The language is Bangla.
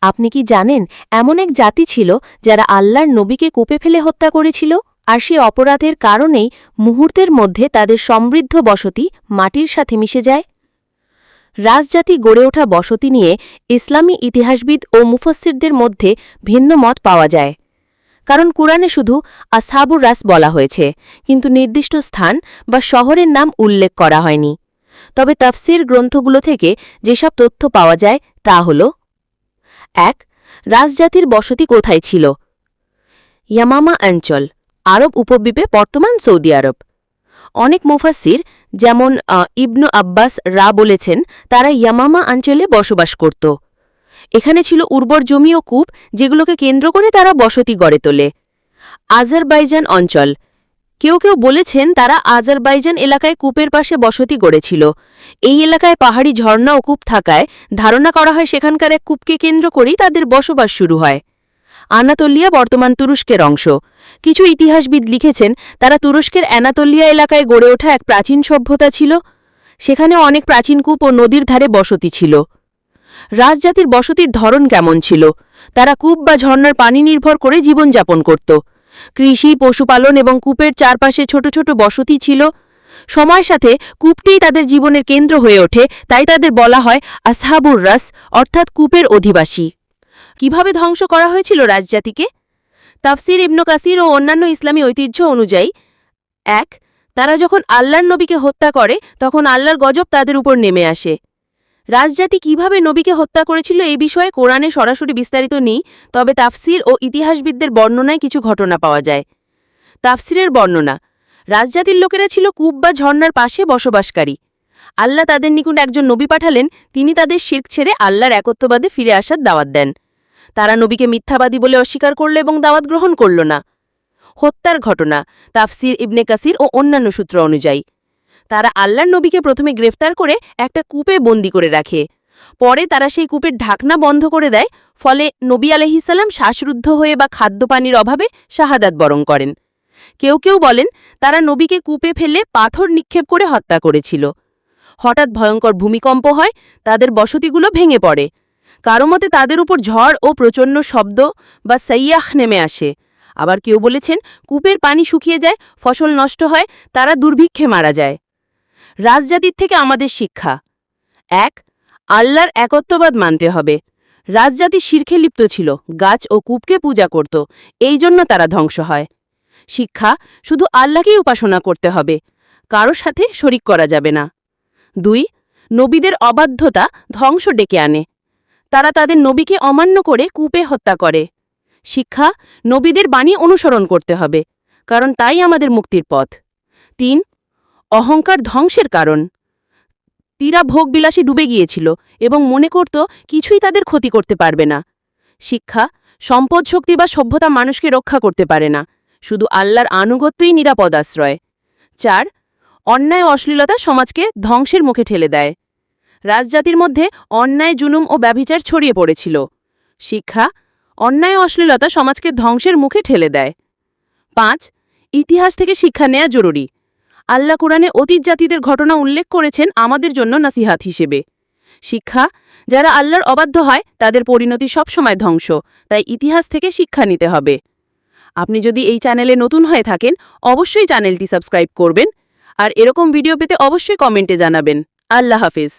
আপনি কি জানেন এমন এক জাতি ছিল যারা আল্লাহর নবীকে কূপে ফেলে হত্যা করেছিল, আর সেই অপরাধের কারণেই মুহূর্তের মধ্যে তাদের সমৃদ্ধ বসতি মাটির সাথে মিশে যায়? রাজজাতি গড়ে ওঠা বসতি নিয়ে ইসলামী ইতিহাসবিদ ও মুফাসসিরদের মধ্যে ভিন্ন মত পাওয়া যায়। কারণ কুরআনে শুধু আসহাবুর রাস বলা হয়েছে, কিন্তু নির্দিষ্ট স্থান বা শহরের নাম উল্লেখ করা হয়নি। তবে তাফসীর গ্রন্থগুলো থেকে যেসব তথ্য পাওয়া যায় তা হল: ১. রাজজাতির বসতি কোথায় ছিল? ইয়ামামা অঞ্চল, আরব উপদ্বীপে বর্তমান সৌদি আরব। অনেক মুফাসসির যেমন ইবনু আব্বাস বলেছেন তারা ইয়ামামা অঞ্চলে বসবাস করত। এখানে ছিল উর্বর জমি ও কূপ, যেগুলোকে কেন্দ্র করে তারা বসতি গড়ে তোলে। আজারবাইজান অঞ্চল, কেউ কেউ বলেছেন তারা আজারবাইজান এলাকায় কূপের পাশে বসতি গড়েছিল। এই এলাকায় পাহাড়ি ঝর্ণা ও কূপ থাকায় ধারণা করা হয় সেখানকার এক কূপকে কেন্দ্র করেই তাদের বসবাস শুরু হয়। আনাতোলিয়া বর্তমান তুরস্কের অংশ। কিছু ইতিহাসবিদ লিখেছেন তারা তুরস্কের অ্যানাতোলিয়া এলাকায় গড়ে ওঠা এক প্রাচীন সভ্যতা ছিল। সেখানে অনেক প্রাচীন কূপ ও নদীর ধারে বসতি ছিল। রাজজাতির বসতির ধরন কেমন ছিল? তারা কূপ বা ঝর্ণার পানি নির্ভর করে জীবনযাপন করত। কৃষি, পশুপালন এবং কূপের চারপাশে ছোট ছোট বসতি ছিল। সময়ের সাথে কূপটিই তাদের জীবনের কেন্দ্র হয়ে ওঠে, তাই তাদের বলা হয় আসহাবুর রাস, অর্থাৎ কূপের অধিবাসী। কিভাবে ধ্বংস করা হয়েছিল রাজজাতিকে? তাফসীর ইবনে কাসির ও অন্যান্য ইসলামী ঐতিহ্য অনুযায়ী: ১. তারা যখন আল্লাহর নবীকে হত্যা করে তখন আল্লাহর গজব তাদের উপর নেমে আসে। রাজজাতি কিভাবে নবীকে হত্যা করেছিল এই বিষয়ে কোরআনে সরাসরি বিস্তারিত নেই, তবে তাফসীর ও ইতিহাসবিদদের বর্ণনায় কিছু ঘটনা পাওয়া যায়। তাফসীরের বর্ণনা: রাজজাতির লোকেরা ছিল কূপ বা ঝর্ণার পাশে বসবাসকারী। আল্লাহ তাদের নিকট একজন নবী পাঠালেন, তিনি তাদের শিরক ছেড়ে আল্লাহর একত্ববাদে ফিরে আসার দাওয়াত দেন। তারা নবীকে মিথ্যাবাদী বলে অস্বীকার করল এবং দাওয়াত গ্রহণ করল না। হত্যার ঘটনা: তাফসীর ইবনে কাসির ও অন্যান্য সূত্র অনুযায়ী তারা আল্লাহর নবীকে প্রথমে গ্রেফতার করে একটা কূপে বন্দী করে রাখে। পরে তারা সেই কূপের ঢাকনা বন্ধ করে দেয়, ফলে নবী আলাইহিসসালাম শ্বাসরুদ্ধ হয়ে বা খাদ্যপানির অভাবে শাহাদাত বরণ করেন। কেউ কেউ বলেন তারা নবীকে কূপে ফেলে পাথর নিক্ষেপ করে হত্যা করেছিল। হঠাৎ ভয়ঙ্কর ভূমিকম্প হয়, তাদের বসতিগুলো ভেঙে পড়ে। কারো মতে তাদের উপর ঝড় ও প্রচণ্ড শব্দ বা সাইয়াহ নেমে আসে। আবার কেউ বলেছেন কূপের পানি শুকিয়ে যায়, ফসল নষ্ট হয়, তারা দুর্ভিক্ষে মারা যায়। রাজজাতির থেকে আমাদের শিক্ষা: ১. আল্লাহর একত্ববাদ মানতে হবে। রাজজাতি শিরকে লিপ্ত ছিল, গাছ ও কূপকে পূজা করত, এই জন্য তারা ধ্বংস হয়। শিক্ষা: শুধু আল্লাহকেই উপাসনা করতে হবে, কারো সাথে শরিক করা যাবে না। ২. নবীদের অবাধ্যতা ধ্বংস ডেকে আনে। তারা তাদের নবীকে অমান্য করে কূপে হত্যা করে। শিক্ষা: নবীদের বাণী অনুসরণ করতে হবে, কারণ তাই আমাদের মুক্তির পথ। ৩. অহংকার ধ্বংসের কারণ। তীরা ভোগবিলাসে ডুবে গিয়েছিল এবং মনে করত কিছুই তাদের ক্ষতি করতে পারবে না। শিক্ষা: সম্পদ, শক্তি বা সভ্যতা মানুষকে রক্ষা করতে পারে না, শুধু আল্লাহর আনুগত্যই নিরাপদ আশ্রয়। ৪. অন্যায় অশ্লীলতা সমাজকে ধ্বংসের মুখে ঠেলে দেয়। রাজজাতির মধ্যে অন্যায়, জুলুম ও ব্যভিচার ছড়িয়ে পড়েছিল। শিক্ষা: অন্যায় ও অশ্লীলতা সমাজকে ধ্বংসের মুখে ঠেলে দেয়। ৫. ইতিহাস থেকে শিক্ষা নেওয়া জরুরি। আল্লাহ কুরআনে অতীত জাতিদের ঘটনা উল্লেখ করেছেন আমাদের জন্য নাসিহাত হিসেবে। শিক্ষা: যারা আল্লাহর অবাধ্য হয় তাদের পরিণতি সবসময় ধ্বংস, তাই ইতিহাস থেকে শিক্ষা নিতে হবে। আপনি যদি এই চ্যানেলে নতুন হয়ে থাকেন অবশ্যই চ্যানেলটি সাবস্ক্রাইব করবেন, আর এরকম ভিডিও পেতে অবশ্যই কমেন্টে জানাবেন। আল্লাহ হাফেজ।